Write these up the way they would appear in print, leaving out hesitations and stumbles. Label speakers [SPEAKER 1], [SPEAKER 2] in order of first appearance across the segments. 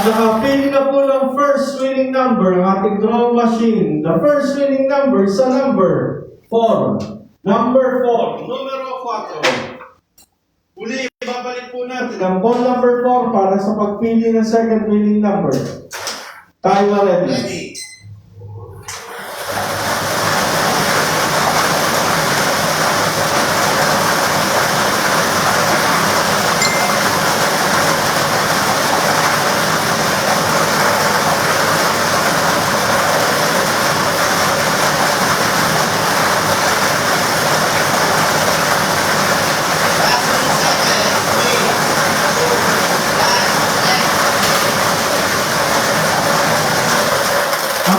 [SPEAKER 1] nakapili na po ng first winning number ang ating drawing machine. The first winning number sa number 4. Number 4, numero 4. Uli, babalik po natin ang ball number 4 para sa pagpili ng second winning number. Tayo na ready.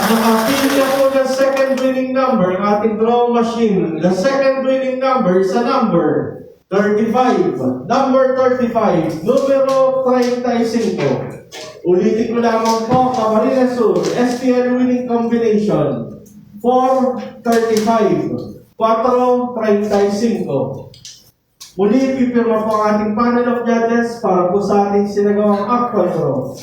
[SPEAKER 1] Nakapili na po ng second winning number ang ating drawing machine. The second winning number is a number 35. Number 35, numero 35. Ulitin ko lamang po, Camarines Sur, STL winning combination 435. 435. Muli, pipirma po ang ating panel of judges para po sa ating sinagawang actual draw.